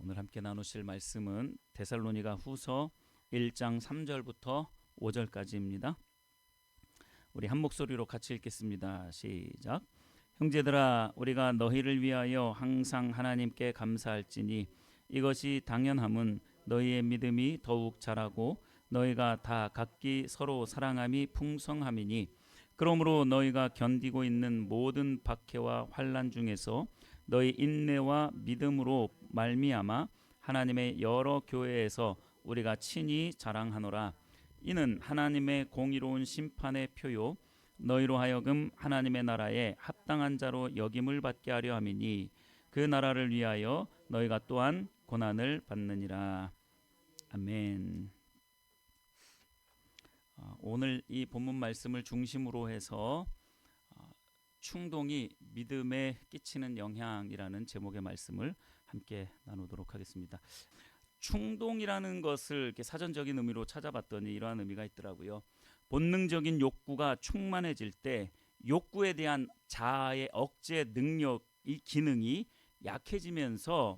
오늘 함께 나누실 말씀은 데살로니가 후서 1장 3절부터 5절까지입니다. 우리 한 목소리로 같이 읽겠습니다. 시작. 형제들아, 우리가 너희를 위하여 항상 하나님께 감사할지니 이것이 당연함은 너희의 믿음이 더욱 자라고 너희가 다 각기 서로 사랑함이 풍성함이니, 그러므로 너희가 견디고 있는 모든 박해와 환난 중에서 너희 인내와 믿음으로 말미암아 하나님의 여러 교회에서 우리가 친히 자랑하노라. 이는 하나님의 공의로운 심판의 표요 너희로 하여금 하나님의 나라에 합당한 자로 여김을 받게 하려 함이니, 그 나라를 위하여 너희가 또한 고난을 받느니라. 아멘. 오늘 이 본문 말씀을 중심으로 해서 충동이 믿음에 끼치는 영향이라는 제목의 말씀을 함께 나누도록 하겠습니다. 충동이라는 것을 이렇게 사전적인 의미로 찾아봤더니 이러한 의미가 있더라고요. 본능적인 욕구가 충만해질 때 욕구에 대한 자아의 억제 능력, 이 기능이 약해지면서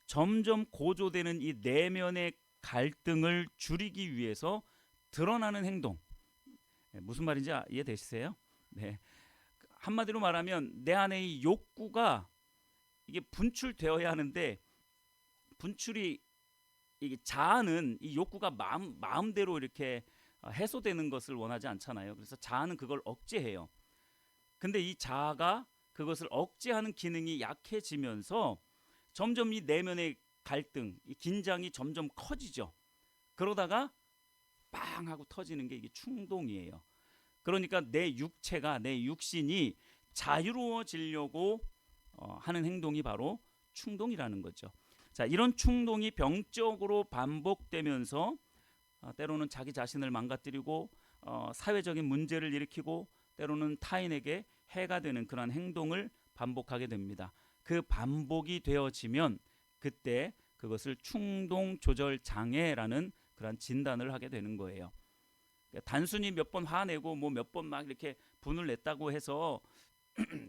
점점 고조되는 이 내면의 갈등을 줄이기 위해서 드러나는 행동. 무슨 말인지 이해되시세요? 네. 한마디로 말하면 내 안에 이 욕구가 이게 분출되어야 하는데, 분출이 이게 자아는 이 욕구가 마음대로 이렇게 해소되는 것을 원하지 않잖아요. 그래서 자아는 그걸 억제해요. 근데 이 자아가 그것을 억제하는 기능이 약해지면서 점점 이 내면의 갈등, 이 긴장이 점점 커지죠. 그러다가 빵 하고 터지는 게 이게 충동이에요. 그러니까 내 육체가, 내 육신이 자유로워지려고 하는 행동이 바로 충동이라는 거죠. 자, 이런 충동이 병적으로 반복되면서 때로는 자기 자신을 망가뜨리고 사회적인 문제를 일으키고 때로는 타인에게 해가 되는 그런 행동을 반복하게 됩니다. 그 반복이 되어지면 그때 그것을 충동 조절 장애라는 그런 진단을 하게 되는 거예요. 단순히 몇 번 화내고 뭐 몇 번 막 이렇게 분을 냈다고 해서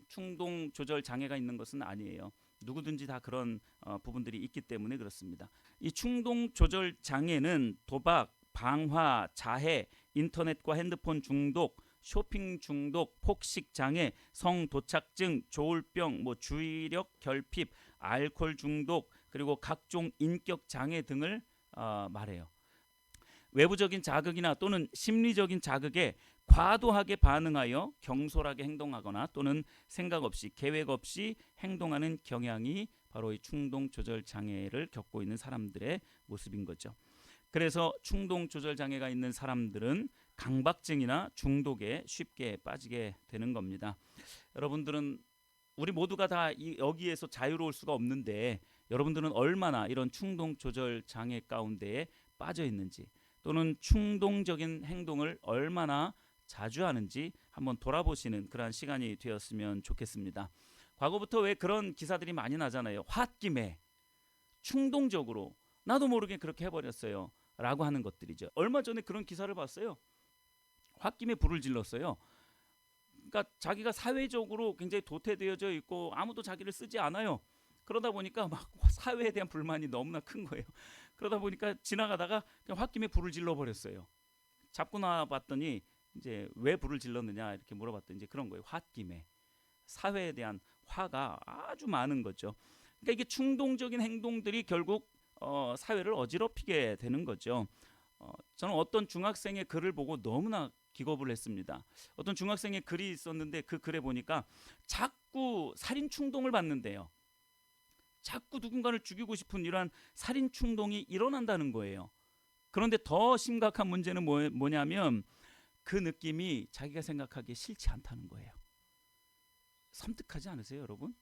충동 조절 장애가 있는 것은 아니에요. 누구든지 다 그런 부분들이 있기 때문에 그렇습니다. 이 충동 조절 장애는 도박, 방화, 자해, 인터넷과 핸드폰 중독, 쇼핑 중독, 폭식 장애, 성도착증, 조울병, 주의력 결핍, 알코올 중독, 그리고 각종 인격 장애 등을 말해요. 외부적인 자극이나 또는 심리적인 자극에 과도하게 반응하여 경솔하게 행동하거나 또는 생각 없이 계획 없이 행동하는 경향이 바로 이 충동 조절 장애를 겪고 있는 사람들의 모습인 거죠. 그래서 충동 조절 장애가 있는 사람들은 강박증이나 중독에 쉽게 빠지게 되는 겁니다. 여러분들은, 우리 모두가 다 여기에서 자유로울 수가 없는데 여러분들은 얼마나 이런 충동 조절 장애 가운데에 빠져 있는지, 또는 충동적인 행동을 얼마나 자주 하는지 한번 돌아보시는 그러한 시간이 되었으면 좋겠습니다. 과거부터 왜 그런 기사들이 많이 나잖아요. 홧김에 충동적으로 나도 모르게 그렇게 해버렸어요 라고 하는 것들이죠. 얼마 전에 그런 기사를 봤어요. 홧김에 불을 질렀어요. 그러니까 자기가 사회적으로 굉장히 도태되어져 있고 아무도 자기를 쓰지 않아요. 그러다 보니까 막 사회에 대한 불만이 너무나 큰 거예요. 그러다 보니까 지나가다가 그냥 홧김에 불을 질러버렸어요. 잡고 나봤더니 이제 왜 불을 질렀느냐 이렇게 물어봤더니 이제 그런 거예요. 홧김에 사회에 대한 화가 아주 많은 거죠. 그러니까 이게 충동적인 행동들이 결국 사회를 어지럽히게 되는 거죠. 저는 어떤 중학생의 글을 보고 너무나 기겁을 했습니다. 어떤 중학생의 글이 있었는데 그 글에 보니까 자꾸 살인 충동을 받는데요. 자꾸 누군가를 죽이고 싶은 이러한 살인 충동이 일어난다는 거예요. 그런데 더 심각한 문제는 뭐냐면 그 느낌이 자기가 생각하기에 싫지 않다는 거예요. 섬뜩하지 않으세요, 여러분?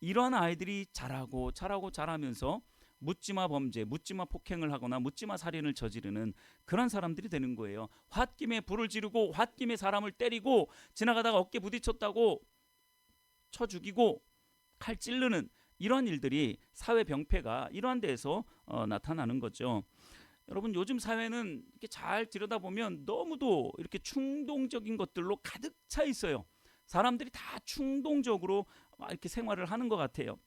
이러한 아이들이 자라면서 묻지마 범죄, 묻지마 폭행을 하거나 묻지마 살인을 저지르는 그런 사람들이 되는 거예요. 홧김에 불을 지르고 홧김에 사람을 때리고 지나가다가 어깨 부딪혔다고 쳐 죽이고 칼 찌르는 이러한 일들이 사회 병폐가 이러한 데에서 나타나는 거죠. 여러분, 요즘 사회는 이렇게 잘 들여다보면 너무도 이렇게 충동적인 것들로 가득 차 있어요. 사람들이 다 충동적으로 이렇게 생활을 하는 것 같아요.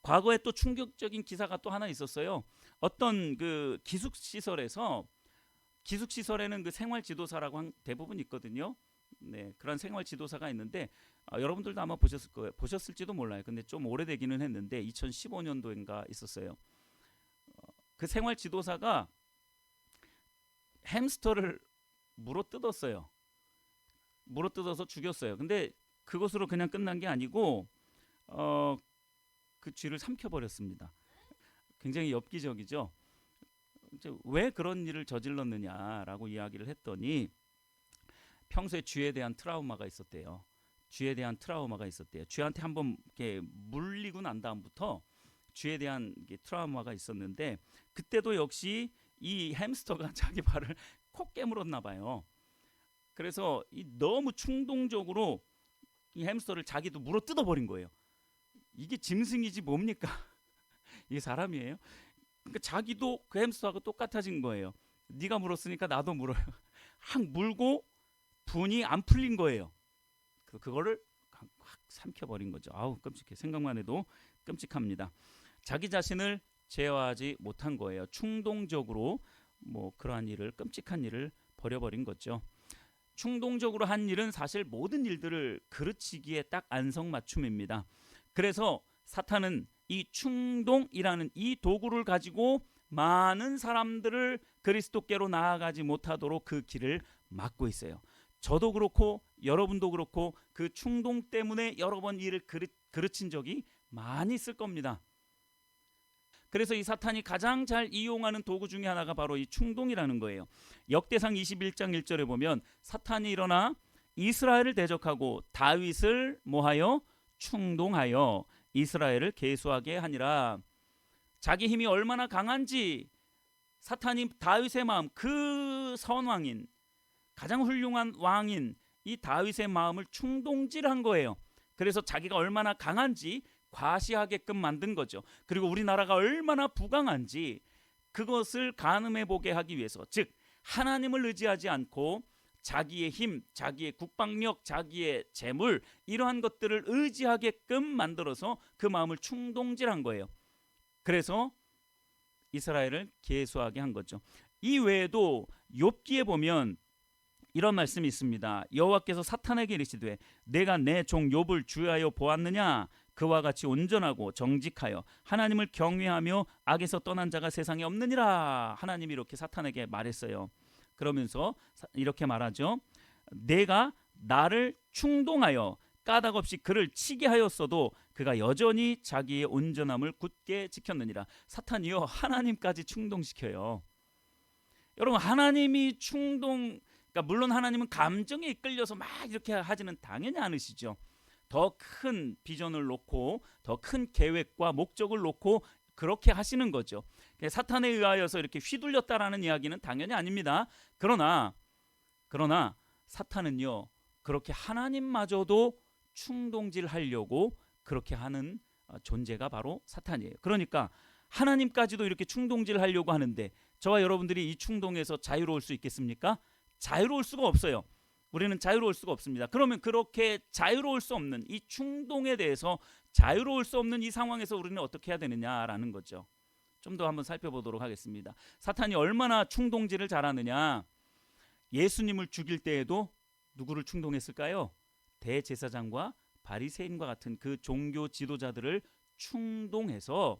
과거에 또 충격적인 기사가 또 하나 있었어요. 어떤 그 기숙시설에는 그 생활 지도사라고 대부분 있거든요. 네, 그런 생활 지도사가 있는데 여러분들도 아마 보셨을 거예요. 보셨을지도 몰라요. 근데 좀 오래되기는 했는데 2015년도인가 있었어요. 그 생활 지도사가 햄스터를 물어뜯었어요. 물어뜯어서 죽였어요. 근데 그것으로 그냥 끝난 게 아니고 그 쥐를 삼켜버렸습니다. 굉장히 엽기적이죠. 이제 왜 그런 일을 저질렀느냐라고 이야기를 했더니 평소에 쥐에 대한 트라우마가 있었대요. 쥐한테 한번 이렇게 물리고 난 다음부터 쥐에 대한 트라우마가 있었는데 그때도 역시 이 햄스터가 자기 발을 콕 깨물었나 봐요. 그래서 너무 충동적으로 이 햄스터를 자기도 물어 뜯어버린 거예요. 이게 짐승이지 뭡니까? 이게 사람이에요? 그러니까 자기도 그 햄스터하고 똑같아진 거예요. 네가 물었으니까 나도 물어요. 확 물고 분이 안 풀린 거예요. 그거를 확 삼켜버린 거죠. 아우 끔찍해. 생각만 해도 끔찍합니다. 자기 자신을 제어하지 못한 거예요. 충동적으로 그러한 일을, 끔찍한 일을 벌여버린 거죠. 충동적으로 한 일은 사실 모든 일들을 그르치기에 딱 안성맞춤입니다. 그래서 사탄은 이 충동이라는 이 도구를 가지고 많은 사람들을 그리스도께로 나아가지 못하도록 그 길을 막고 있어요. 저도 그렇고 여러분도 그렇고 그 충동 때문에 여러 번 일을 그르친 적이 많이 있을 겁니다. 그래서 이 사탄이 가장 잘 이용하는 도구 중에 하나가 바로 이 충동이라는 거예요. 역대상 21장 1절에 보면 사탄이 일어나 이스라엘을 대적하고 다윗을 뭐하여? 충동하여 이스라엘을 계수하게 하니라. 자기 힘이 얼마나 강한지 사탄이 다윗의 마음, 그 선왕인, 가장 훌륭한 왕인 이 다윗의 마음을 충동질한 거예요. 그래서 자기가 얼마나 강한지 과시하게끔 만든 거죠. 그리고 우리나라가 얼마나 부강한지 그것을 가늠해 보게 하기 위해서, 즉 하나님을 의지하지 않고 자기의 힘, 자기의 국방력, 자기의 재물 이러한 것들을 의지하게끔 만들어서 그 마음을 충동질한 거예요. 그래서 이스라엘을 계수하게 한 거죠. 이 외에도 욥기에 보면 이런 말씀이 있습니다. 여호와께서 사탄에게 이르시되 내가 내 종 욥을 주의하여 보았느냐? 그와 같이 온전하고 정직하여 하나님을 경외하며 악에서 떠난 자가 세상에 없느니라. 하나님이 이렇게 사탄에게 말했어요. 그러면서 이렇게 말하죠. 내가 나를 충동하여 까닭 없이 그를 치게 하였어도 그가 여전히 자기의 온전함을 굳게 지켰느니라. 사탄이요 하나님까지 충동시켜요. 여러분 하나님이 그러니까 물론 하나님은 감정에 이끌려서 막 이렇게 하지는 당연히 않으시죠. 더 큰 비전을 놓고 더 큰 계획과 목적을 놓고 그렇게 하시는 거죠. 사탄에 의하여서 이렇게 휘둘렸다라는 이야기는 당연히 아닙니다. 그러나 사탄은요 그렇게 하나님마저도 충동질하려고 그렇게 하는 존재가 바로 사탄이에요. 그러니까 하나님까지도 이렇게 충동질하려고 하는데 저와 여러분들이 이 충동에서 자유로울 수 있겠습니까? 자유로울 수가 없어요. 우리는 자유로울 수가 없습니다. 그러면 그렇게 자유로울 수 없는 이 충동에 대해서 자유로울 수 없는 이 상황에서 우리는 어떻게 해야 되느냐라는 거죠. 좀 더 한번 살펴보도록 하겠습니다. 사탄이 얼마나 충동질을 잘하느냐. 예수님을 죽일 때에도 누구를 충동했을까요? 대제사장과 바리새인과 같은 그 종교 지도자들을 충동해서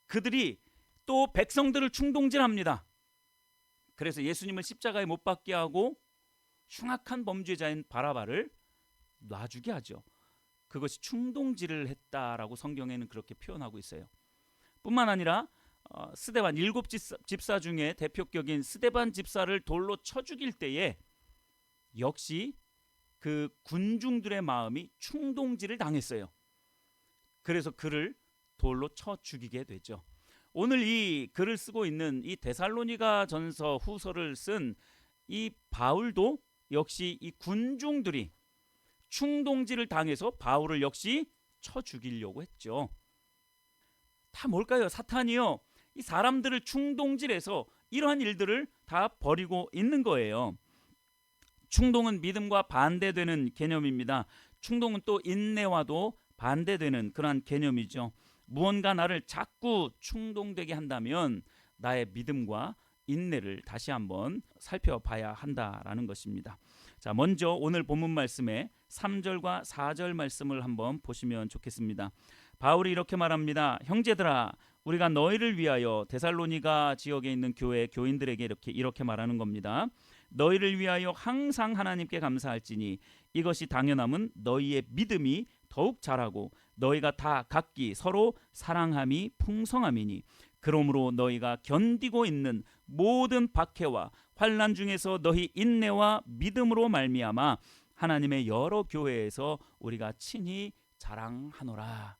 그들이 또 백성들을 충동질합니다. 그래서 예수님을 십자가에 못 박게 하고 흉악한 범죄자인 바라바를 놔주게 하죠. 그것이 충동질을 했다라고 성경에는 그렇게 표현하고 있어요. 뿐만 아니라 스데반 7집사 중에 대표격인 스데반 집사를 돌로 쳐 죽일 때에 역시 그 군중들의 마음이 충동질을 당했어요. 그래서 그를 돌로 쳐 죽이게 되죠. 오늘 이 글을 쓰고 있는 이 데살로니가 전서 후서를 쓴 이 바울도 역시 이 군중들이 충동질을 당해서 바울을 역시 쳐 죽이려고 했죠. 다 뭘까요? 사탄이요 이 사람들을 충동질해서 이러한 일들을 다 벌이고 있는 거예요. 충동은 믿음과 반대되는 개념입니다. 충동은 또 인내와도 반대되는 그러한 개념이죠. 무언가 나를 자꾸 충동되게 한다면 나의 믿음과 인내를 다시 한번 살펴봐야 한다라는 것입니다. 자, 먼저 오늘 본문 말씀의 3절과 4절 말씀을 한번 보시면 좋겠습니다. 바울이 이렇게 말합니다. 형제들아, 우리가 너희를 위하여 데살로니가 지역에 있는 교회 교인들에게 이렇게 말하는 겁니다. 너희를 위하여 항상 하나님께 감사할지니 이것이 당연함은 너희의 믿음이 더욱 자라고 너희가 다 각기 서로 사랑함이 풍성함이니 그러므로 너희가 견디고 있는 모든 박해와 환난 중에서 너희 인내와 믿음으로 말미암아 하나님의 여러 교회에서 우리가 친히 자랑하노라.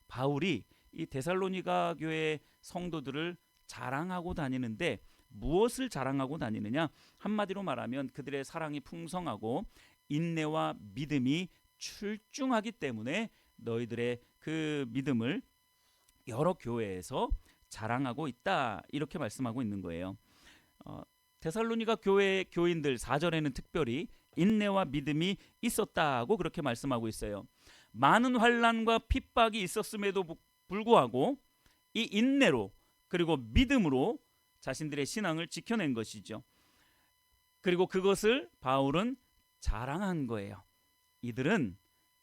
바울이 이 데살로니가 교회 성도들을 자랑하고 다니는데 무엇을 자랑하고 다니느냐? 한마디로 말하면 그들의 사랑이 풍성하고 인내와 믿음이 출중하기 때문에 너희들의 그 믿음을 여러 교회에서 자랑하고 있다, 이렇게 말씀하고 있는 거예요. 데살로니가 교회 교인들 4절에는 특별히 인내와 믿음이 있었다고 그렇게 말씀하고 있어요. 많은 환난과 핍박이 있었음에도 불구하고 이 인내로 그리고 믿음으로 자신들의 신앙을 지켜낸 것이죠. 그리고 그것을 바울은 자랑한 거예요. 이들은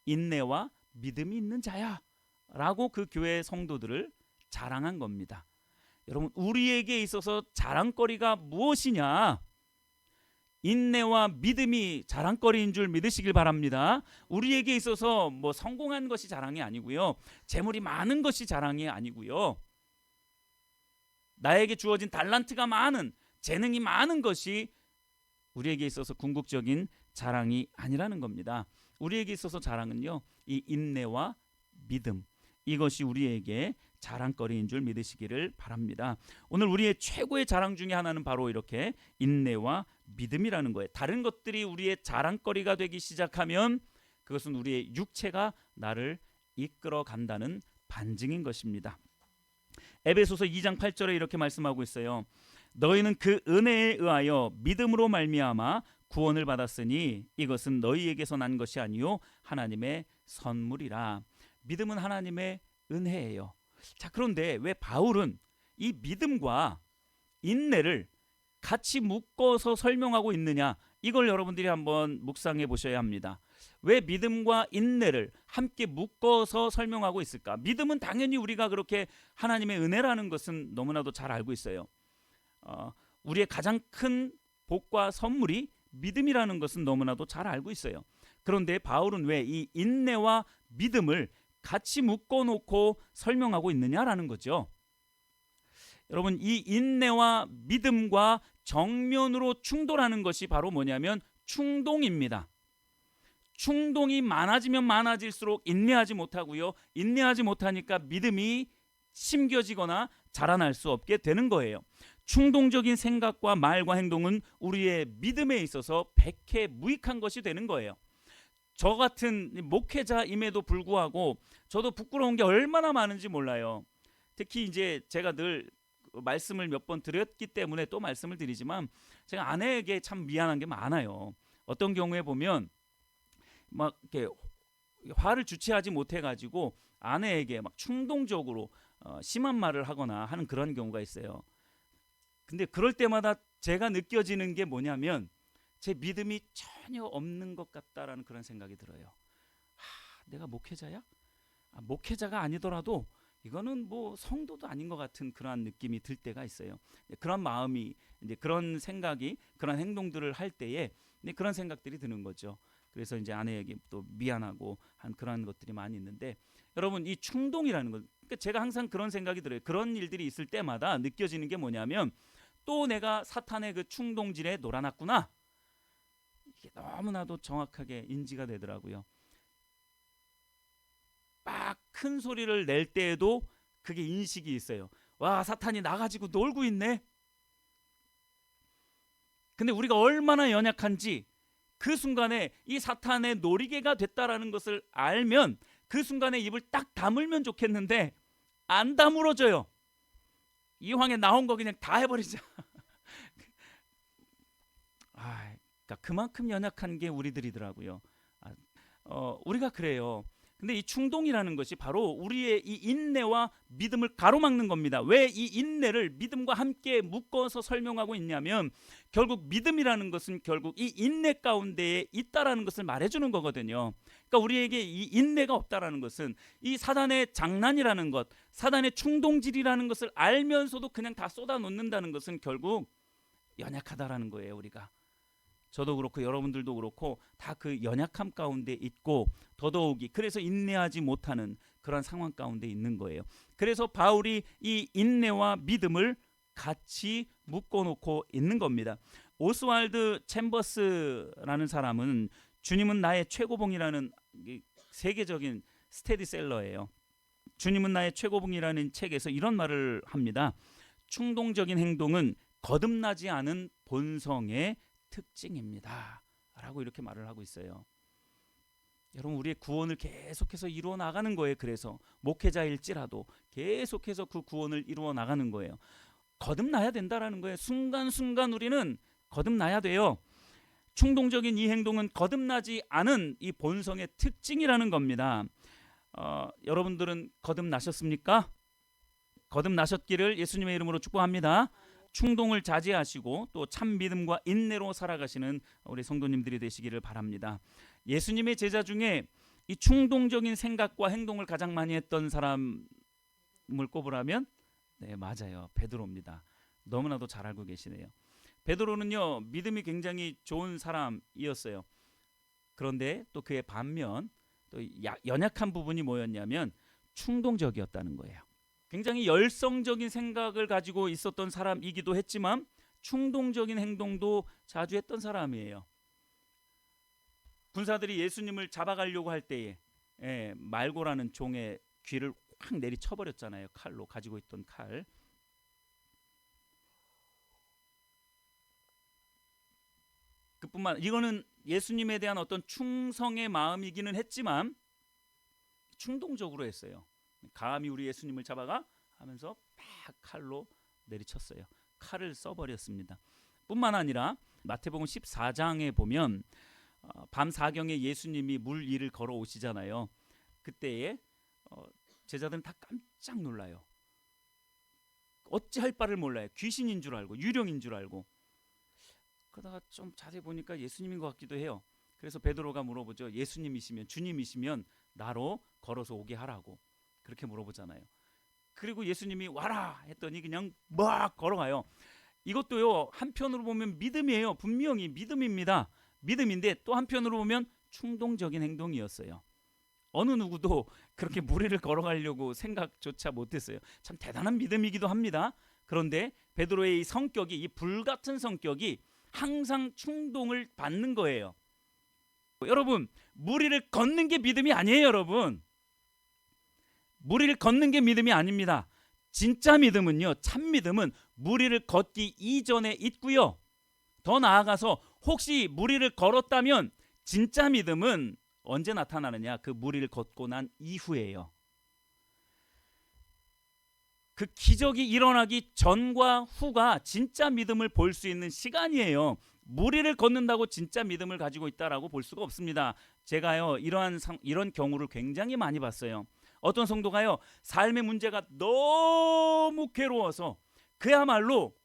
인내와 믿음이 있는 자야 라고 그 교회 성도들을 자랑한 겁니다. 여러분, 우리에게 있어서 자랑거리가 무엇이냐? 인내와 믿음이 자랑거리인 줄 믿으시길 바랍니다. 우리에게 있어서 뭐 성공한 것이 자랑이 아니고요, 재물이 많은 것이 자랑이 아니고요, 나에게 주어진 달란트가 많은, 재능이 많은 것이 우리에게 있어서 궁극적인 자랑이 아니라는 겁니다. 우리에게 있어서 자랑은요, 이 인내와 믿음, 이것이 우리에게 자랑거리인 줄 믿으시기를 바랍니다. 오늘 우리의 최고의 자랑 중에 하나는 바로 이렇게 인내와 믿음이라는 거예요. 다른 것들이 우리의 자랑거리가 되기 시작하면 그것은 우리의 육체가 나를 이끌어 간다는 반증인 것입니다. 에베소서 2장 8절에 이렇게 말씀하고 있어요. 너희는 그 은혜에 의하여 믿음으로 말미암아 구원을 받았으니 이것은 너희에게서 난 것이 아니요 하나님의 선물이라. 믿음은 하나님의 은혜예요. 자, 그런데 왜 바울은 이 믿음과 인내를 같이 묶어서 설명하고 있느냐? 이걸 여러분들이 한번 묵상해 보셔야 합니다. 왜 믿음과 인내를 함께 묶어서 설명하고 있을까? 믿음은 당연히 우리가 그렇게 하나님의 은혜라는 것은 너무나도 잘 알고 있어요. 우리의 가장 큰 복과 선물이 믿음이라는 것은 너무나도 잘 알고 있어요. 그런데 바울은 왜 이 인내와 믿음을 같이 묶어놓고 설명하고 있느냐라는 거죠. 여러분, 이 인내와 믿음과 정면으로 충돌하는 것이 바로 뭐냐면 충동입니다. 충동이 많아지면 많아질수록 인내하지 못하고요, 인내하지 못하니까 믿음이 심겨지거나 자라날 수 없게 되는 거예요. 충동적인 생각과 말과 행동은 우리의 믿음에 있어서 백해무익한 것이 되는 거예요. 저 같은 목회자임에도 불구하고 저도 부끄러운 게 얼마나 많은지 몰라요. 특히 이제 제가 늘 말씀을 몇 번 드렸기 때문에 또 말씀을 드리지만 제가 아내에게 참 미안한 게 많아요. 어떤 경우에 보면 막 이렇게 화를 주체하지 못해가지고 아내에게 막 충동적으로 심한 말을 하거나 하는 그런 경우가 있어요. 근데 그럴 때마다 제가 느껴지는 게 뭐냐면 제 믿음이 전혀 없는 것 같다라는 그런 생각이 들어요. 내가 목회자야? 목회자가 아니더라도 이거는 뭐 성도도 아닌 것 같은 그런 느낌이 들 때가 있어요. 그런 마음이, 이제 그런 생각이, 그런 행동들을 할 때에 그런 생각들이 드는 거죠. 그래서 이제 아내에게 또 미안하고 한 그런 것들이 많이 있는데, 여러분, 이 충동이라는 것, 그러니까 제가 항상 그런 생각이 들어요. 그런 일들이 있을 때마다 느껴지는 게 뭐냐면 또 내가 사탄의 그 충동질에 놀아났구나. 이게 너무나도 정확하게 인지가 되더라고요. 막 큰 소리를 낼 때에도 그게 인식이 있어요. 와, 사탄이 나가지고 놀고 있네. 근데 우리가 얼마나 연약한지 그 순간에 이 사탄의 놀이개가 됐다라는 것을 알면 그 순간에 입을 딱 다물면 좋겠는데 안 다물어져요. 이왕에 나온 거 그냥 다 해버리자. 그러니까 그만큼 연약한 게 우리들이더라고요. 우리가 그래요. 근데 이 충동이라는 것이 바로 우리의 이 인내와 믿음을 가로막는 겁니다. 왜 이 인내를 믿음과 함께 묶어서 설명하고 있냐면 결국 믿음이라는 것은 결국 이 인내 가운데에 있다라는 것을 말해주는 거거든요. 그러니까 우리에게 이 인내가 없다라는 것은 이 사단의 장난이라는 것, 사단의 충동질이라는 것을 알면서도 그냥 다 쏟아놓는다는 것은 결국 연약하다라는 거예요. 우리가 저도 그렇고 여러분들도 그렇고 다 그 연약함 가운데 있고 더더욱이 그래서 인내하지 못하는 그런 상황 가운데 있는 거예요. 그래서 바울이 이 인내와 믿음을 같이 묶어놓고 있는 겁니다. 오스왈드 챔버스라는 사람은 주님은 나의 최고봉이라는 세계적인 스테디셀러예요. 주님은 나의 최고봉이라는 책에서 이런 말을 합니다. 충동적인 행동은 거듭나지 않은 본성의 특징입니다 라고 이렇게 말을 하고 있어요. 여러분 우리의 구원을 계속해서 이루어 나가는 거예요. 그래서 목회자일지라도 계속해서 그 구원을 이루어 나가는 거예요. 거듭나야 된다라는 거예요. 순간순간 우리는 거듭나야 돼요. 충동적인 이 행동은 거듭나지 않은 이 본성의 특징이라는 겁니다. 여러분들은 거듭나셨습니까? 거듭나셨기를 예수님의 이름으로 축복합니다. 충동을 자제하시고 또 참 믿음과 인내로 살아가시는 우리 성도님들이 되시기를 바랍니다. 예수님의 제자 중에 이 충동적인 생각과 행동을 가장 많이 했던 사람을 꼽으라면 네, 맞아요. 베드로입니다. 너무나도 잘 알고 계시네요. 베드로는요, 믿음이 굉장히 좋은 사람이었어요. 그런데 또 그의 반면 또 연약한 부분이 뭐였냐면 충동적이었다는 거예요. 굉장히 열성적인 생각을 가지고 있었던 사람이기도 했지만 충동적인 행동도 자주 했던 사람이에요. 군사들이 예수님을 잡아가려고 할 때에 말고라는 종의 귀를 확 내리쳐버렸잖아요. 칼로 가지고 있던 칼. 이거는 예수님에 대한 어떤 충성의 마음이기는 했지만 충동적으로 했어요. 감히 우리 예수님을 잡아가 하면서 팍 칼로 내리쳤어요. 칼을 써버렸습니다. 뿐만 아니라 마태복음 14장에 보면 밤 사경에 예수님이 물 위를 걸어오시잖아요. 그때에 제자들은 다 깜짝 놀라요. 어찌할 바를 몰라요. 귀신인 줄 알고 유령인 줄 알고. 그러다가 좀 자세히 보니까 예수님인 것 같기도 해요. 그래서 베드로가 물어보죠. 예수님이시면 주님이시면 나로 걸어서 오게 하라고. 그렇게 물어보잖아요. 그리고 예수님이 와라 했더니 그냥 막 걸어가요. 이것도요 한편으로 보면 믿음이에요. 분명히 믿음입니다. 믿음인데 또 한편으로 보면 충동적인 행동이었어요. 어느 누구도 그렇게 무리를 걸어가려고 생각조차 못했어요. 참 대단한 믿음이기도 합니다. 그런데 베드로의 이 성격이, 이 불같은 성격이 항상 충동을 받는 거예요. 여러분, 무리를 걷는 게 믿음이 아니에요. 여러분, 무리를 걷는 게 믿음이 아닙니다. 진짜 믿음은요, 참 믿음은 무리를 걷기 이전에 있고요. 더 나아가서 혹시 무리를 걸었다면 진짜 믿음은 언제 나타나느냐? 그 무리를 걷고 난 이후에요. 그 기적이 일어나기 전과 후가 진짜 믿음을 볼 수 있는 시간이에요. 무리를 걷는다고 진짜 믿음을 가지고 있다라고 볼 수가 없습니다. 제가요 이런 경우를 굉장히 많이 봤어요. 어떤 성도가요 삶의 문제가 너무 괴로워서 그야말로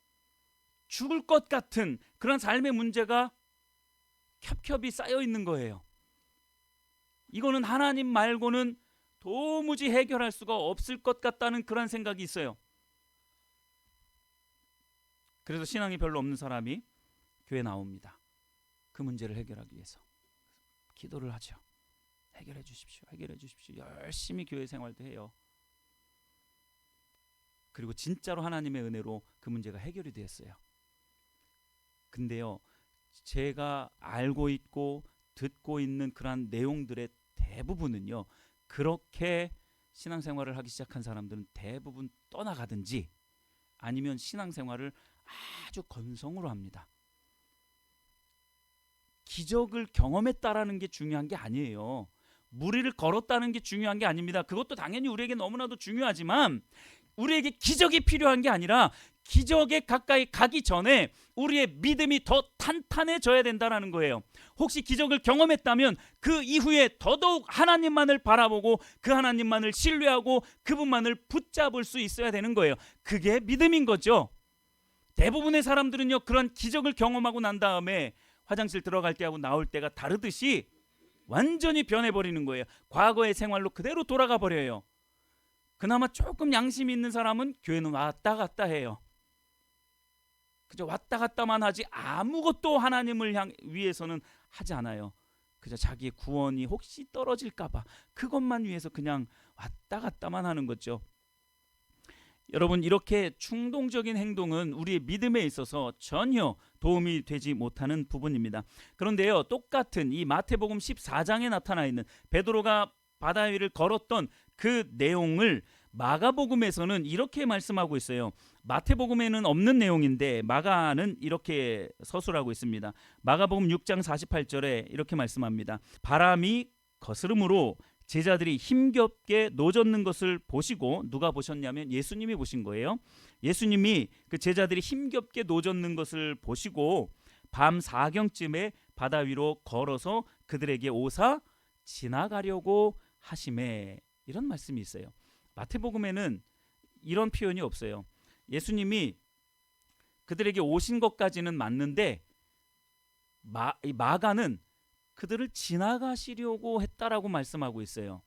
죽을 것 같은 그런 삶의 문제가 겹겹이 쌓여 있는 거예요. 이거는 하나님 말고는 도무지 해결할 수가 없을 것 같다는 그런 생각이 있어요. 그래서 신앙이 별로 없는 사람이 교회에 나옵니다. 그 문제를 해결하기 위해서 기도를 하죠. 해결해 주십시오. 해결해 주십시오. 열심히 교회 생활도 해요. 그리고 진짜로 하나님의 은혜로 그 문제가 해결이 됐어요. 근데요, 제가 알고 있고 듣고 있는 그런 내용들의 대부분은요, 그렇게 신앙생활을 하기 시작한 사람들은 대부분 떠나가든지 아니면 신앙생활을 아주 건성으로 합니다. 기적을 경험했다라는 게 중요한 게 아니에요. 무리를 걸었다는 게 중요한 게 아닙니다. 그것도 당연히 우리에게 너무나도 중요하지만 우리에게 기적이 필요한 게 아니라 기적에 가까이 가기 전에 우리의 믿음이 더 탄탄해져야 된다는 거예요. 혹시 기적을 경험했다면 그 이후에 더더욱 하나님만을 바라보고 그 하나님만을 신뢰하고 그분만을 붙잡을 수 있어야 되는 거예요. 그게 믿음인 거죠. 대부분의 사람들은요, 그런 기적을 경험하고 난 다음에 화장실 들어갈 때하고 나올 때가 다르듯이 완전히 변해버리는 거예요. 과거의 생활로 그대로 돌아가 버려요. 그나마 조금 양심이 있는 사람은 교회는 왔다 갔다 해요. 그저 왔다 갔다만 하지 아무것도 하나님을 위해서는 하지 않아요. 그저 자기의 구원이 혹시 떨어질까 봐 그것만 위해서 그냥 왔다 갔다만 하는 거죠. 여러분, 이렇게 충동적인 행동은 우리의 믿음에 있어서 전혀 도움이 되지 못하는 부분입니다. 그런데요, 똑같은 이 마태복음 14장에 나타나 있는 베드로가 바다 위를 걸었던 그 내용을 마가복음에서는 이렇게 말씀하고 있어요. 마태복음에는 없는 내용인데 마가는 이렇게 서술하고 있습니다. 마가복음 6장 48절에 이렇게 말씀합니다. 바람이 거스름으로 제자들이 힘겹게 노젓는 것을 보시고, 누가 보셨냐면 예수님이 보신 거예요. 예수님이 그 제자들이 힘겹게 노젓는 것을 보시고 밤 4경쯤에 바다 위로 걸어서 그들에게 오사 지나가려고 하심에, 이런 말씀이 있어요. 마태복음에는 이런 표현이 없어요. 예수님이 그들에게 오신 것까지는 맞는데 마가는 그들을 지나가시려고 했다라고 말씀하고 있어요.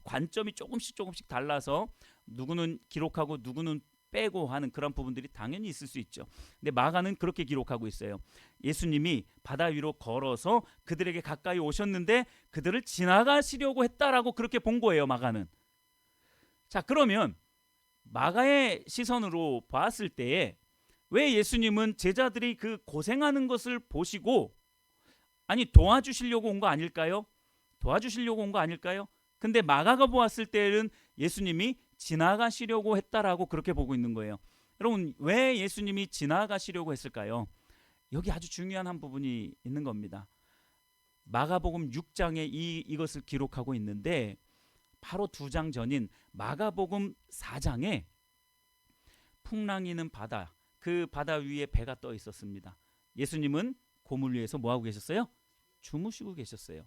관점이 조금씩 달라서 누구는 기록하고 누구는 빼고 하는 그런 부분들이 당연히 있을 수 있죠. 근데 마가는 그렇게 기록하고 있어요. 예수님이 바다 위로 걸어서 그들에게 가까이 오셨는데 그들을 지나가시려고 했다라고 그렇게 본 거예요, 마가는. 자, 그러면 마가의 시선으로 봤을 때에 왜 예수님은 제자들이 그 고생하는 것을 보시고, 아니 도와주시려고 온 거 아닐까요? 도와주시려고 온 거 아닐까요? 근데 마가가 보았을 때는 예수님이 지나가시려고 했다라고 그렇게 보고 있는 거예요. 여러분, 왜 예수님이 지나가시려고 했을까요? 여기 아주 중요한 한 부분이 있는 겁니다. 마가복음 6장에 이것을 기록하고 있는데 바로 2장 전인 마가복음 4장에 풍랑이 있는 바다, 그 바다 위에 배가 떠 있었습니다. 예수님은 고물 위에서 뭐 하고 계셨어요? 주무시고 계셨어요.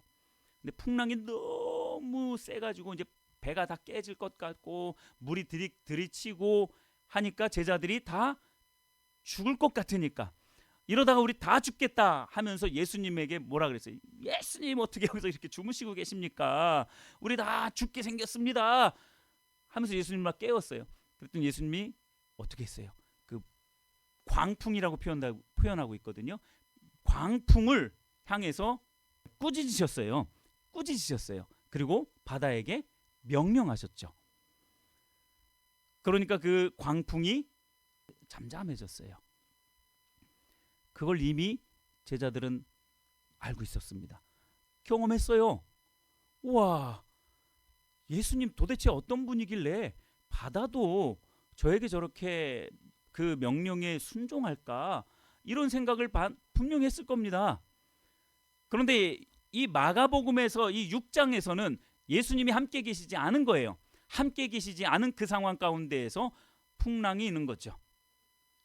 근데 풍랑이 너무 세가지고 이제 배가 다 깨질 것 같고 물이 들이치고 하니까 제자들이 다 죽을 것 같으니까, 이러다가 우리 다 죽겠다 하면서 예수님에게 뭐라 그랬어요? 예수님, 어떻게 여기서 이렇게 주무시고 계십니까? 우리 다 죽게 생겼습니다 하면서 예수님 막 깨웠어요. 그랬더니 예수님이 어떻게 했어요? 그 광풍이라고 표현하고 있거든요. 광풍을 향해서 꾸짖으셨어요. 그리고 바다에게 명령하셨죠. 그러니까 그 광풍이 잠잠해졌어요. 그걸 이미 제자들은 알고 있었습니다. 경험했어요. 우와, 예수님 도대체 어떤 분이길래 바다도 저에게 저렇게 그 명령에 순종할까, 이런 생각을 분명히 했을 겁니다. 그런데 이 마가복음에서 이 6장에서는 예수님이 함께 계시지 않은 거예요. 함께 계시지 않은 그 상황 가운데에서 풍랑이 있는 거죠.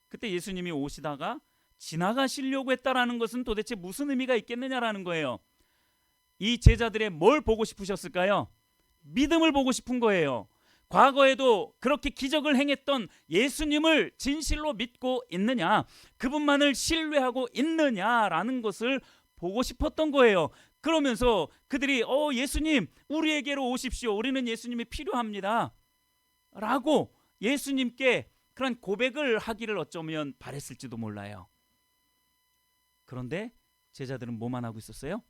그때 예수님이 오시다가 지나가시려고 했다라는 것은 도대체 무슨 의미가 있겠느냐라는 거예요. 이 제자들의 뭘 보고 싶으셨을까요? 믿음을 보고 싶은 거예요. 과거에도 그렇게 기적을 행했던 예수님을 진실로 믿고 있느냐, 그분만을 신뢰하고 있느냐라는 것을 보고 싶었던 거예요. 그러면서 그들이 예수님, 우리에게로 오십시오. 우리는 예수님이 필요합니다 라고 예수님께 그런 고백을 하기를 어쩌면 바랬을지도 몰라요. 그런데 제자들은 뭐만 하고 있었어요?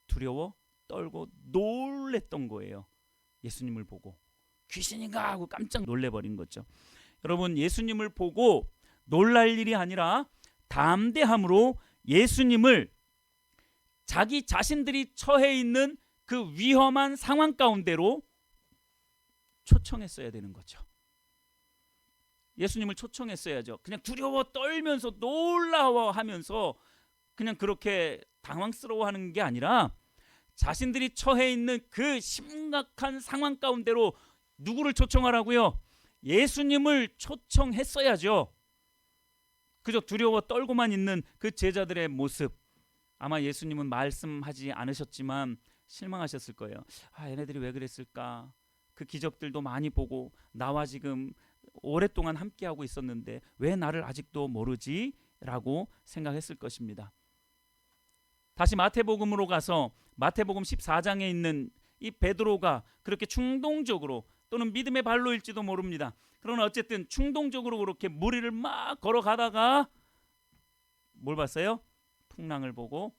두려워 떨고 놀랬던 거예요. 예수님을 보고 귀신인가 하고 깜짝 놀래버린 거죠. 여러분, 예수님을 보고 놀랄 일이 아니라 담대함으로 예수님을 자기 자신들이 처해 있는 그 위험한 상황 가운데로 초청했어야 되는 거죠. 예수님을 초청했어야죠. 그냥 두려워 떨면서 놀라워하면서 그냥 그렇게 당황스러워하는 게 아니라 자신들이 처해 있는 그 심각한 상황 가운데로 누구를 초청하라고요? 예수님을 초청했어야죠. 그저 두려워 떨고만 있는 그 제자들의 모습, 아마 예수님은 말씀하지 않으셨지만 실망하셨을 거예요. 얘네들이 왜 그랬을까? 그 기적들도 많이 보고 나와 지금 오랫동안 함께하고 있었는데 왜 나를 아직도 모르지? 라고 생각했을 것입니다. 다시 마태복음으로 가서 마태복음 14장에 있는 이 베드로가 그렇게 충동적으로, 또는 믿음의 발로일지도 모릅니다. 그러나 어쨌든 충동적으로 그렇게 무리를 막 걸어가다가 뭘 봤어요? 풍랑을 보고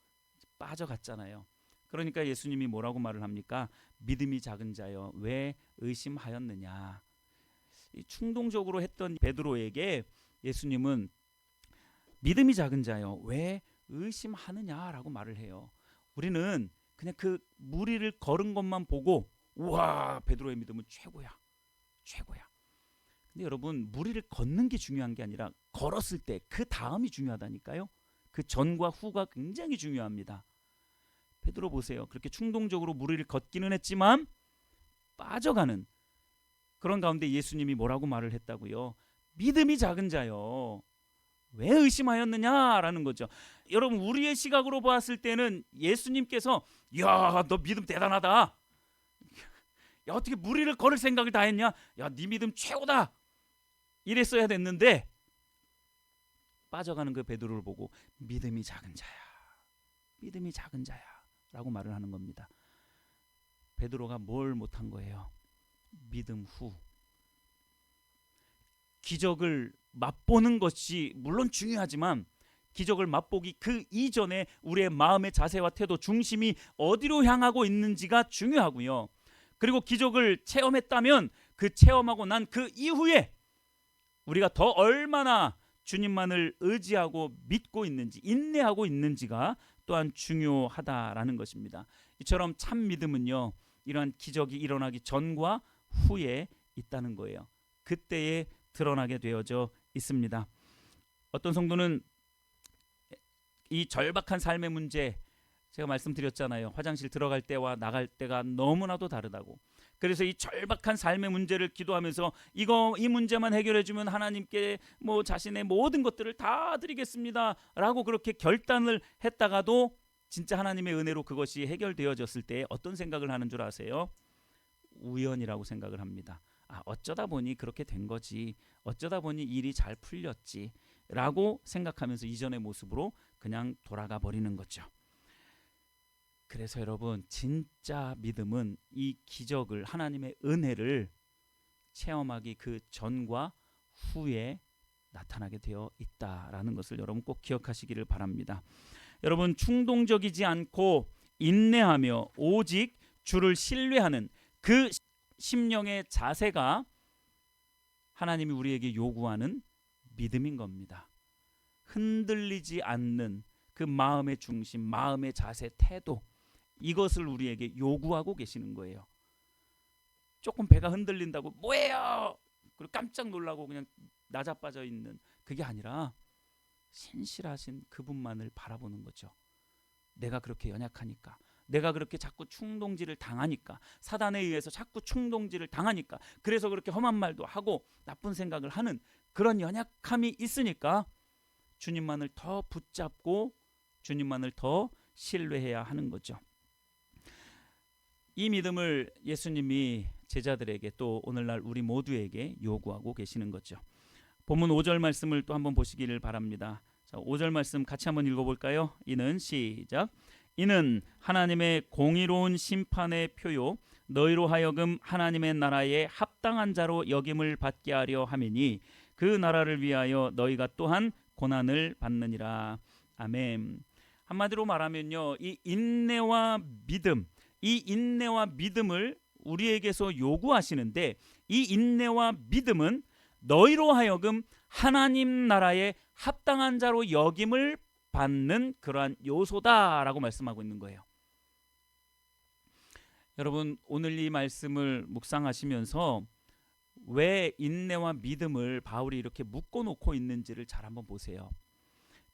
빠져갔잖아요. 그러니까 예수님이 뭐라고 말을 합니까? 믿음이 작은 자여 왜 의심하였느냐. 이 충동적으로 했던 베드로에게 예수님은 믿음이 작은 자여 왜 의심하느냐라고 말을 해요. 우리는 그냥 그 무리를 걸은 것만 보고 우와, 베드로의 믿음은 최고야, 최고야. 근데 여러분, 무리를 걷는 게 중요한 게 아니라 걸었을 때 그 다음이 중요하다니까요. 그 전과 후가 굉장히 중요합니다. 베드로 보세요. 그렇게 충동적으로 무리를 걷기는 했지만 빠져가는 그런 가운데 예수님이 뭐라고 말을 했다고요? 믿음이 작은 자요 왜 의심하였느냐라는 거죠. 여러분, 우리의 시각으로 봤을 때는 예수님께서 야, 너 믿음 대단하다. 야, 어떻게 무리를 걸을 생각을 다 했냐? 야, 네 믿음 최고다. 이랬어야 됐는데 빠져가는 그 베드로를 보고 믿음이 작은 자야, 믿음이 작은 자야 라고 말을 하는 겁니다. 베드로가 뭘 못한 거예요? 믿음 후 기적을 맛보는 것이 물론 중요하지만 기적을 맛보기 그 이전에 우리의 마음의 자세와 태도, 중심이 어디로 향하고 있는지가 중요하고요. 그리고 기적을 체험했다면 그 체험하고 난 그 이후에 우리가 더 얼마나 주님만을 의지하고 믿고 있는지, 인내하고 있는지가 또한 중요하다라는 것입니다. 이처럼 참 믿음은요, 이러한 기적이 일어나기 전과 후에 있다는 거예요. 그때에 드러나게 되어져 있습니다. 어떤 성도는 이 절박한 삶의 문제, 제가 말씀드렸잖아요. 화장실 들어갈 때와 나갈 때가 너무나도 다르다고. 그래서 이 절박한 삶의 문제를 기도하면서 이 문제만 해결해 주면 하나님께 자신의 모든 것들을 다 드리겠습니다 라고 그렇게 결단을 했다가도 진짜 하나님의 은혜로 그것이 해결되어졌을 때 어떤 생각을 하는 줄 아세요? 우연이라고 생각을 합니다. 어쩌다 보니 그렇게 된 거지, 어쩌다 보니 일이 잘 풀렸지 라고 생각하면서 이전의 모습으로 그냥 돌아가 버리는 거죠. 그래서 여러분, 진짜 믿음은 이 기적을, 하나님의 은혜를 체험하기 그 전과 후에 나타나게 되어 있다라는 것을 여러분 꼭 기억하시기를 바랍니다. 여러분, 충동적이지 않고 인내하며 오직 주를 신뢰하는 그 심령의 자세가 하나님이 우리에게 요구하는 믿음인 겁니다. 흔들리지 않는 그 마음의 중심, 마음의 자세, 태도, 이것을 우리에게 요구하고 계시는 거예요. 조금 배가 흔들린다고 뭐예요? 그리고 깜짝 놀라고 그냥 나자빠져 있는 그게 아니라 신실하신 그분만을 바라보는 거죠. 내가 그렇게 연약하니까, 내가 그렇게 자꾸 충동질을 당하니까, 사단에 의해서 자꾸 충동질을 당하니까, 그래서 그렇게 험한 말도 하고 나쁜 생각을 하는 그런 연약함이 있으니까 주님만을 더 붙잡고 주님만을 더 신뢰해야 하는 거죠. 이 믿음을 예수님이 제자들에게 또 오늘날 우리 모두에게 요구하고 계시는 거죠. 본문 5절 말씀을 또 한번 보시기를 바랍니다. 자, 5절 말씀 같이 한번 읽어볼까요? 이는 시작. 이는 하나님의 공의로운 심판의 표요 너희로 하여금 하나님의 나라에 합당한 자로 여김을 받게 하려 함이니 그 나라를 위하여 너희가 또한 고난을 받느니라. 아멘. 한마디로 말하면요, 이 인내와 믿음, 이 인내와 믿음을 우리에게서 요구하시는데, 이 인내와 믿음은 너희로 하여금 하나님 나라에 합당한 자로 여김을 받는 그러한 요소다라고 말씀하고 있는 거예요. 여러분, 오늘 이 말씀을 묵상하시면서 왜 인내와 믿음을 바울이 이렇게 묶어놓고 있는지를 잘 한번 보세요.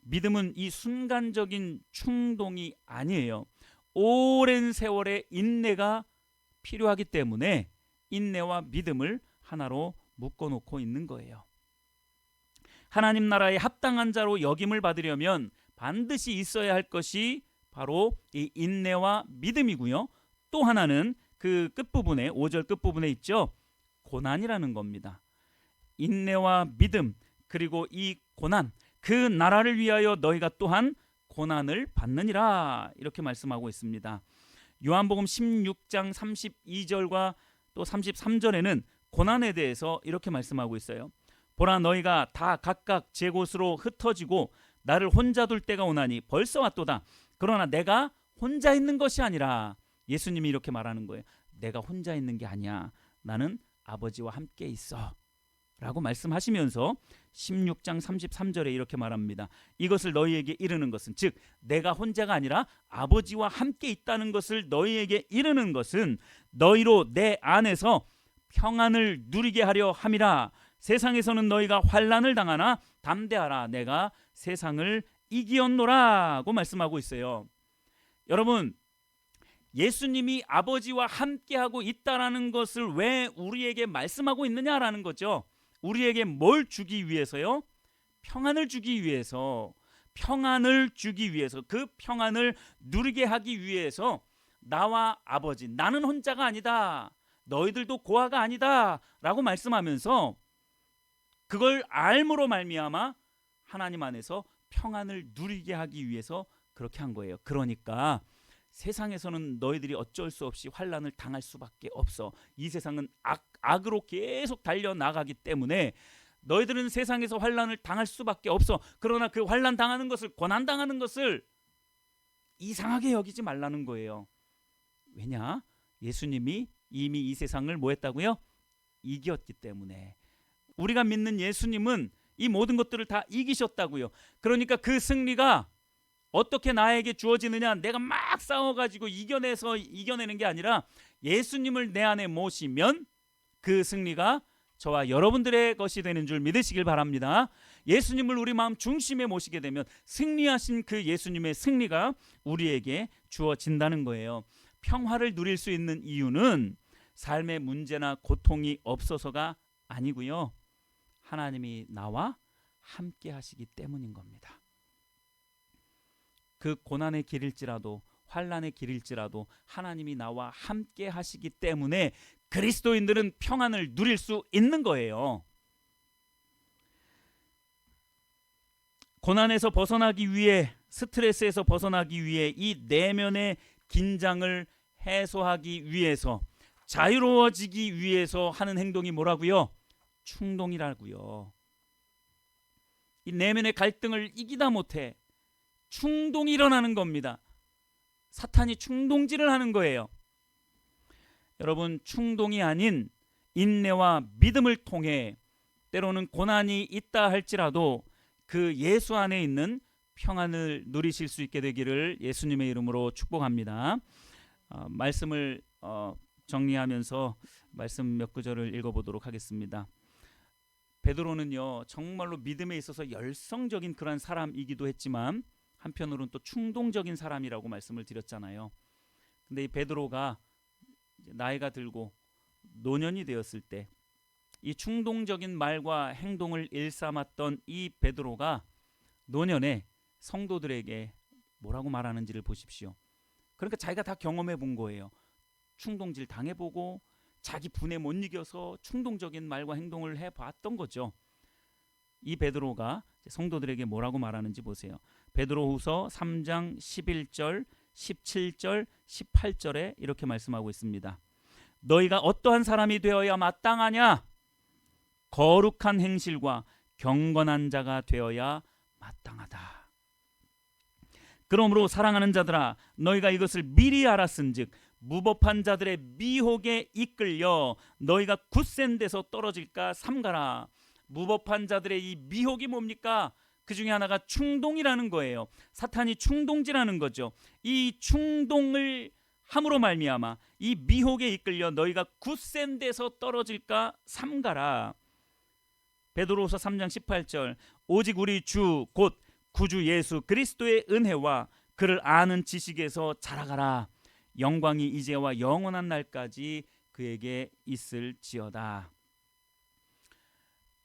믿음은 이 순간적인 충동이 아니에요. 오랜 세월의 인내가 필요하기 때문에 인내와 믿음을 하나로 묶어놓고 있는 거예요. 하나님 나라의 합당한 자로 여김을 받으려면 반드시 있어야 할 것이 바로 이 인내와 믿음이고요. 또 하나는 그 끝부분에 5절 끝부분에 있죠. 고난이라는 겁니다. 인내와 믿음, 그리고 이 고난, 그 나라를 위하여 너희가 또한 고난을 받느니라, 이렇게 말씀하고 있습니다. 요한복음 16장 32절과 또 33절에는 고난에 대해서 이렇게 말씀하고 있어요. 보라, 너희가 다 각각 제 곳으로 흩어지고 나를 혼자 둘 때가 오나니 벌써 왔도다. 그러나 내가 혼자 있는 것이 아니라, 예수님이 이렇게 말하는 거예요. 내가 혼자 있는 게 아니야. 나는 아버지와 함께 있어 라고 말씀하시면서 16장 33절에 이렇게 말합니다. 이것을 너희에게 이르는 것은, 즉 내가 혼자가 아니라 아버지와 함께 있다는 것을 너희에게 이르는 것은 너희로 내 안에서 평안을 누리게 하려 함이라. 세상에서는 너희가 환난을 당하나 담대하라. 내가 세상을 이기었노라고 말씀하고 있어요. 여러분, 예수님이 아버지와 함께하고 있다라는 것을 왜 우리에게 말씀하고 있느냐라는 거죠. 우리에게 뭘 주기 위해서요? 평안을 주기 위해서, 평안을 주기 위해서, 그 평안을 누리게 하기 위해서 나와 아버지, 나는 혼자가 아니다, 너희들도 고아가 아니다 라고 말씀하면서 그걸 알므로 말미암아 하나님 안에서 평안을 누리게 하기 위해서 그렇게 한 거예요. 그러니까 세상에서는 너희들이 어쩔 수 없이 환난을 당할 수밖에 없어. 이 세상은 악으로 계속 달려나가기 때문에 너희들은 세상에서 환난을 당할 수밖에 없어. 그러나 그 환난 당하는 것을, 고난 당하는 것을 이상하게 여기지 말라는 거예요. 왜냐? 예수님이 이미 이 세상을 뭐 했다고요? 이겼기 때문에. 우리가 믿는 예수님은 이 모든 것들을 다 이기셨다고요. 그러니까 그 승리가 어떻게 나에게 주어지느냐, 내가 막 싸워가지고 이겨내는 게 아니라 예수님을 내 안에 모시면 그 승리가 저와 여러분들의 것이 되는 줄 믿으시길 바랍니다. 예수님을 우리 마음 중심에 모시게 되면 승리하신 그 예수님의 승리가 우리에게 주어진다는 거예요. 평화를 누릴 수 있는 이유는 삶의 문제나 고통이 없어서가 아니고요, 하나님이 나와 함께 하시기 때문인 겁니다. 그 고난의 길일지라도, 환난의 길일지라도 하나님이 나와 함께 하시기 때문에 그리스도인들은 평안을 누릴 수 있는 거예요. 고난에서 벗어나기 위해, 스트레스에서 벗어나기 위해, 이 내면의 긴장을 해소하기 위해서, 자유로워지기 위해서 하는 행동이 뭐라고요? 충동이라고요. 이 내면의 갈등을 이기다 못해 충동이 일어나는 겁니다. 사탄이 충동질을 하는 거예요. 여러분, 충동이 아닌 인내와 믿음을 통해 때로는 고난이 있다 할지라도 그 예수 안에 있는 평안을 누리실 수 있게 되기를 예수님의 이름으로 축복합니다. 말씀을 정리하면서 말씀 몇 구절을 읽어보도록 하겠습니다. 베드로는요, 정말로 믿음에 있어서 열성적인 그런 사람이기도 했지만 한편으로는 또 충동적인 사람이라고 말씀을 드렸잖아요. 근데 이 베드로가 나이가 들고 노년이 되었을 때 이 충동적인 말과 행동을 일삼았던 이 베드로가 노년에 성도들에게 뭐라고 말하는지를 보십시오. 그러니까 자기가 다 경험해 본 거예요. 충동질 당해보고 자기 분에 못 이겨서 충동적인 말과 행동을 해봤던 거죠. 이 베드로가 성도들에게 뭐라고 말하는지 보세요. 베드로후서 3장 11절, 17절, 18절에 이렇게 말씀하고 있습니다. 너희가 어떠한 사람이 되어야 마땅하냐? 거룩한 행실과 경건한 자가 되어야 마땅하다. 그러므로 사랑하는 자들아, 너희가 이것을 미리 알았은즉 무법한 자들의 미혹에 이끌려 너희가 굳센 데서 떨어질까 삼가라. 무법한 자들의 이 미혹이 뭡니까? 그 중에 하나가 충동이라는 거예요. 사탄이 충동질하는 거죠. 이 충동을 함으로 말미암아 이 미혹에 이끌려 너희가 굳센 데서 떨어질까 삼가라. 베드로후서 3장 18절, 오직 우리 주 곧 구주 예수 그리스도의 은혜와 그를 아는 지식에서 자라가라. 영광이 이제와 영원한 날까지 그에게 있을지어다.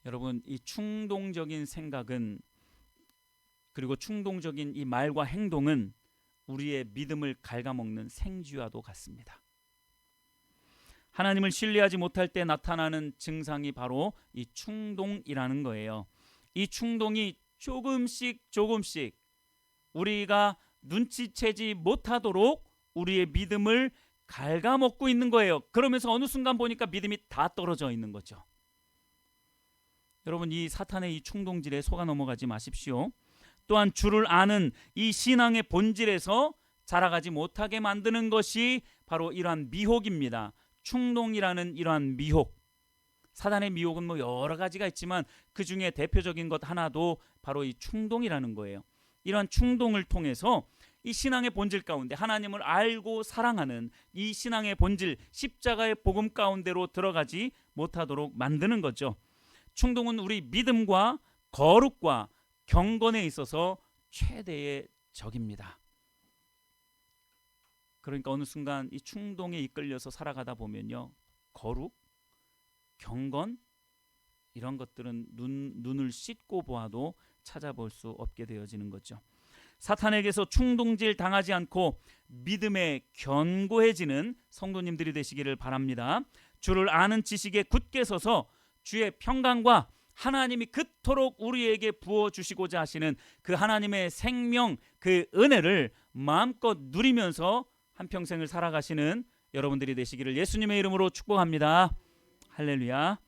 여러분, 이 충동적인 생각은, 그리고 충동적인 이 말과 행동은 우리의 믿음을 갉아먹는 생쥐와도 같습니다. 하나님을 신뢰하지 못할 때 나타나는 증상이 바로 이 충동이라는 거예요. 이 충동이 조금씩 우리가 눈치채지 못하도록 우리의 믿음을 갉아먹고 있는 거예요. 그러면서 어느 순간 보니까 믿음이 다 떨어져 있는 거죠. 여러분, 이 사탄의 이 충동질에 속아 넘어가지 마십시오. 또한 주를 아는 이 신앙의 본질에서 자라가지 못하게 만드는 것이 바로 이러한 미혹입니다. 충동이라는 이러한 미혹. 사단의 미혹은 뭐 여러 가지가 있지만 그 중에 대표적인 것 하나도 바로 이 충동이라는 거예요. 이러한 충동을 통해서 이 신앙의 본질 가운데, 하나님을 알고 사랑하는 이 신앙의 본질, 십자가의 복음 가운데로 들어가지 못하도록 만드는 거죠. 충동은 우리 믿음과 거룩과 경건에 있어서 최대의 적입니다. 그러니까 어느 순간 이 충동에 이끌려서 살아가다 보면요, 거룩, 경건, 이런 것들은 눈을 씻고 보아도 찾아볼 수 없게 되어지는 거죠. 사탄에게서 충동질 당하지 않고 믿음에 견고해지는 성도님들이 되시기를 바랍니다. 주를 아는 지식에 굳게 서서 주의 평강과 하나님이 그토록 우리에게 부어주시고자 하시는 그 하나님의 생명, 그 은혜를 마음껏 누리면서 한평생을 살아가시는 여러분들이 되시기를 예수님의 이름으로 축복합니다. 할렐루야.